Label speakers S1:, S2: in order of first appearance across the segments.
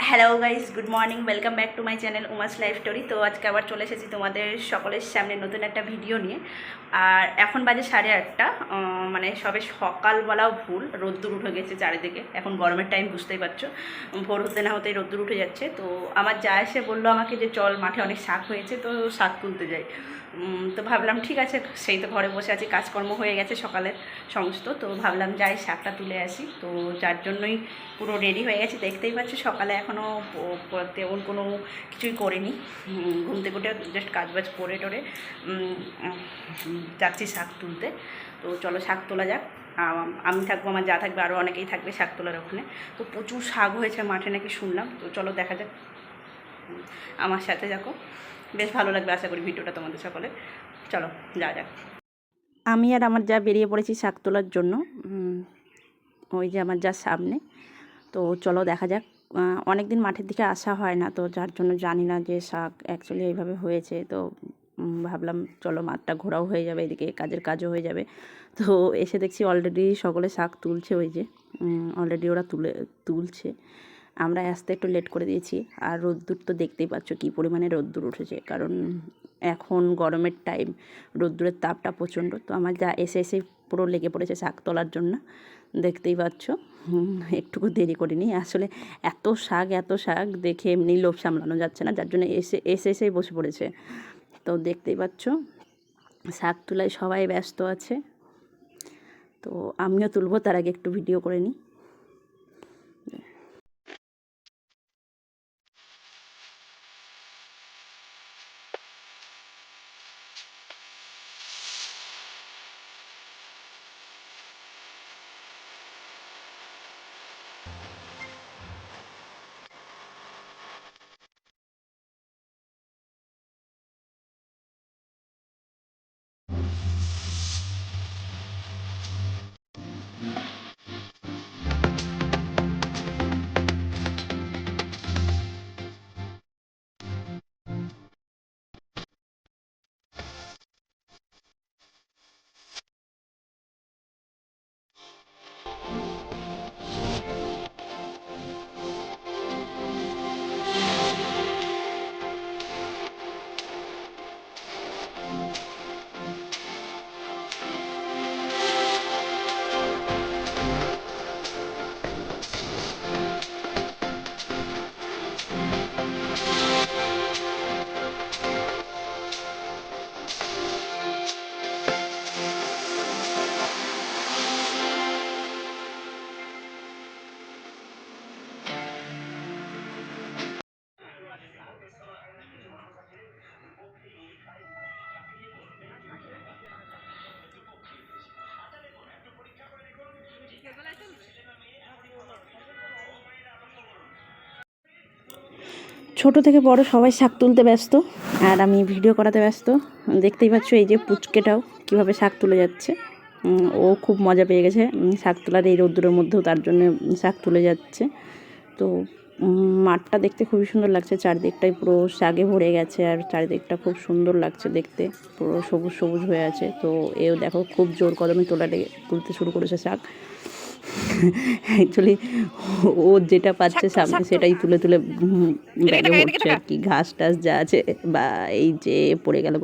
S1: Hello guys, good morning, welcome back to my channel Uma's life story. তো আজকে আবার চলে এসেছি তোমাদের সকলের সামনে নতুন একটা ভিডিও নিয়ে। আর এখন বাজে 8:30। মানে সবে সকালবেলাও ভুল, রোদ্দুর উঠে গেছে চারিদিকে। এখন গরমের টাইম, বুঝতেই পারছো, ভোর হতে না হতেই রোদ্দুর উঠে যাচ্ছে। তো আমার যা এসে বললো আমাকে যে চল মাঠে অনেক শাক হয়েছে, তো শাক তুলতে যাই। তো ভাবলাম ঠিক আছে, সেই তো ঘরে বসে আছি, কাজকর্ম হয়ে গেছে সকালের সমস্ত, তো ভাবলাম যাই শাকটা তুলে আসি। তো যার জন্যই পুরো রেডি হয়ে গেছি। দেখতেই পাচ্ছি সকালে এখনও তেমন কোনো কিছুই করিনি, ঘুম থেকে উঠে জাস্ট কাজবাজ করে টোরে যাচ্ছি শাক তুলতে। তো চলো শাক তোলা যাক। আমি থাকবো, আমার যা থাকবে, আরও অনেকেই থাকবে শাক তোলার ওখানে। তো প্রচুর শাক হয়েছে মাঠে নাকি শুনলাম, তো চলো দেখা যাক, আমার সাথে যাকো, বেশ ভালো লাগবে আশা করি ভিডিওটা তোমাদের সকলে। চলো যা যাক। আমি আর আমার যা বেরিয়ে পড়েছি শাক তোলার জন্য। ওই যে আমার যা সামনে, তো চলো দেখা যাক। অনেক দিন মাঠের দিকে আসা হয় না, তো যার জন্য জানি না যে শাক অ্যাকচুয়ালি এইভাবে হয়েছে। তো ভাবলাম চলো মাঠটা ঘোরাও হয়ে যাবে, এদিকে কাজের কাজও হয়ে যাবে। তো এসে দেখছি অলরেডি সকলে শাক তুলছে, ওই যে অলরেডি ওরা তুলছে। আমরা আসতে একটু লেট করে দিয়েছি। আর রোদ্দুর তো দেখতেই পাচ্ছ কী পরিমাণে রোদ্দুর উঠেছে, কারণ এখন গরমের টাইম, রোদ্দুরের তাপটা প্রচণ্ড। তো আমার যা এসে পুরো লেগে পড়েছে শাক তোলার জন্য, দেখতেই পাচ্ছ। একটুকু দেরি করিনি আসলে, এত শাক দেখে এমনি লোভ সামলানো যাচ্ছে না, যার জন্য এসেই বসে পড়েছে। তো দেখতেই পাচ্ছ শাক তোলায় সবাই ব্যস্ত আছে। তো আমিও তুলবো, তার আগে একটু ভিডিও করে নিই। ছোট থেকে বড় সবাই শাক তুলতে ব্যস্ত, আর আমি ভিডিও করাতে ব্যস্ত। দেখতেই পাচ্ছ এই যে পুচকেটাও কীভাবে শাক তুলে যাচ্ছে। ও খুব মজা পেয়ে গেছে শাক তোলার এই রোদ্দুরের মধ্যেও, তার জন্য শাক তুলে যাচ্ছে। তো মাঠটা দেখতে খুবই সুন্দর লাগছে, চারদিকটাই পুরো শাকে ভরে গেছে, আর চারিদিকটা খুব সুন্দর লাগছে দেখতে, পুরো সবুজ সবুজ হয়ে আছে। তো এও দেখো খুব জোর কদমে তুলতে শুরু করেছে শাক। অ্যাকচুয়ালি ও যেটা পাচ্ছে সামনে সেটাই তুলে তুলে ব্যাগে ভরছে আর কি, ঘাস টাস যা আছে। বা এই যে পড়ে গেল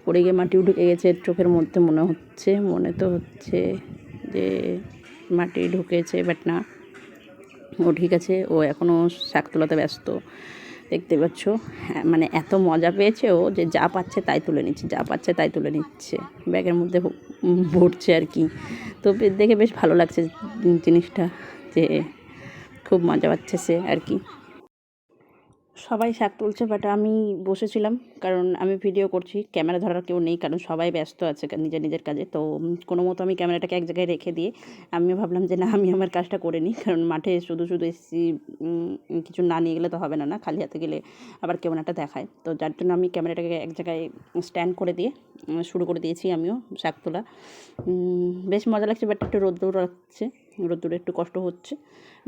S1: পড়ে গিয়ে মাটিও ঢুকে গেছে চোখের মধ্যে, মনে তো হচ্ছে যে মাটি ঢুকেছে, বাট না, ও ঠিক আছে, ও এখনও শাক তোলাতে ব্যস্ত। দেখতে পাচ্ছ, হ্যাঁ, মানে এত মজা পেয়েছে ও যে যা পাচ্ছে তাই তুলে নিচ্ছে, ব্যাগের মধ্যে ভরছে আর কি। তো দেখে বেশ ভালো লাগছে জিনিসটা, যে খুব মজা পাচ্ছে সে আর কি। সবাই শাক তুলছে, বাট আমি বসেছিলাম, কারণ আমি ভিডিও করছি, ক্যামেরা ধরার কেউ নেই, কারণ সবাই ব্যস্ত আছে নিজের কাজে। তো কোনো মতো আমি ক্যামেরাটাকে এক জায়গায় রেখে দিয়ে আমিও ভাবলাম যে না, আমি আমার কাজটা করে নিই, কারণ মাঠে শুধু এসেছি, কিছু না নিয়ে গেলে তো হবে না, খালি হাতে গেলে আবার কেমন একটা দেখায়। তো যার জন্য আমি ক্যামেরাটাকে এক জায়গায় স্ট্যান্ড করে দিয়ে শুরু করে দিয়েছি আমিও শাক তোলা। বেশ মজা লাগছে, বাট একটু রোদ্দুরে একটু কষ্ট হচ্ছে,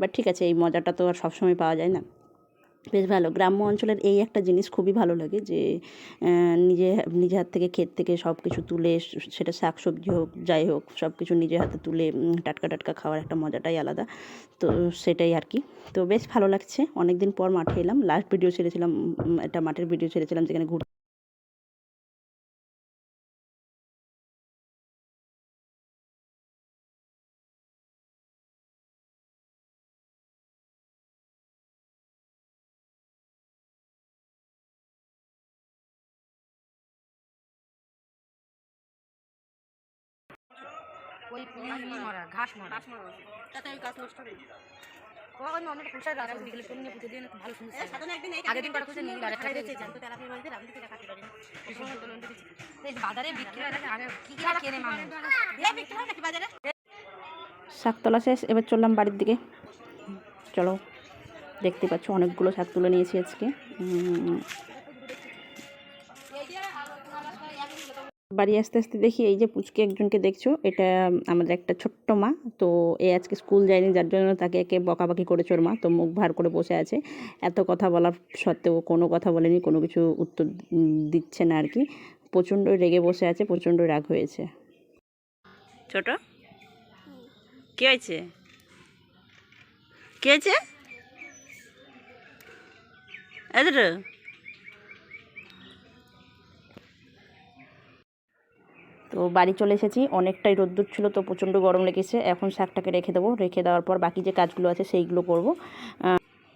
S1: বাট ঠিক আছে, এই মজাটা তো আর সবসময় পাওয়া যায় না। বেশ ভালো। গ্রাম্য অঞ্চলের এই একটা জিনিস খুবই ভালো লাগে যে নিজে নিজে হাত থেকে ক্ষেত থেকে সব কিছু তুলে সেটা শাক সবজি হোক যাই হোক সব কিছু নিজে হাতে তুলে টাটকা টাটকা খাওয়ার একটা মজাটাই আলাদা। তো সেটাই আর কি। তো বেশ ভালো লাগছে। অনেক দিন পর মাঠে এলাম। লাস্ট ভিডিও ছেড়েছিলাম, একটা মাঠের ভিডিও ছেড়েছিলাম যেখানে
S2: ওই মরা ঘাস মরা তাতে ওই গাছ নষ্ট হবে ও ওই অনেক ফুলসার গাছ আছে বিকেলে নিয়ে পুঁতে দিয়ে ভালো সুন্দর আগের দিন কটা খুঁজে নিয়ে গাছ খাই দিয়েছে জানতো তেলাপিয়া বাড়িতে রাখতে থেকে খাতে পারি এই বাজারে বিক্রি হয় নাকি আগে কি কি কেনে মানুষ এই বিক্রি হয় নাকি বাজারে।
S1: শাকতলা শেষ, এবার চললাম বাড়ির দিকে। চলো, দেখতে পাচ্ছ অনেকগুলো শাক তুলে নিয়েছি আজকে। বাড়ি আস্তে আস্তে দেখি এই যে পুচকে একজনকে দেখছো, এটা আমাদের একটা ছোট্ট মা। তো এ আজকে স্কুল যায়নি, যার জন্য তাকে একে বকাবকি করেছে ওর মা। তো মুখ ভার করে বসে আছে, এত কথা বলার সত্ত্বেও কোনো কথা বলেনি, কোনো কিছু উত্তর দিচ্ছে না আর কি। প্রচণ্ড রেগে বসে আছে, প্রচণ্ড রাগ হয়েছে। ছোট কি হয়েছে, কি হয়েছে? তো বাড়ি চলে এসেছি, অনেকটাই রোদ্দুর ছিল, তো প্রচণ্ড গরম লেগেছে। এখন শাকটাকে রেখে দেবো, রেখে দেওয়ার পর বাকি যে কাজগুলো আছে সেইগুলো করব।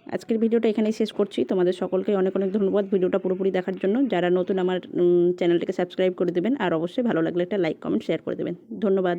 S1: আজকের ভিডিওটা এখানেই শেষ করছি। তোমাদের সকলকে অনেক অনেক ধন্যবাদ ভিডিওটা পুরোপুরি দেখার জন্য। যারা নতুন আমার চ্যানেলটাকে সাবস্ক্রাইব করে দেবেন, আর অবশ্যই ভালো লাগলে একটা লাইক কমেন্ট শেয়ার করে দেবেন। ধন্যবাদ।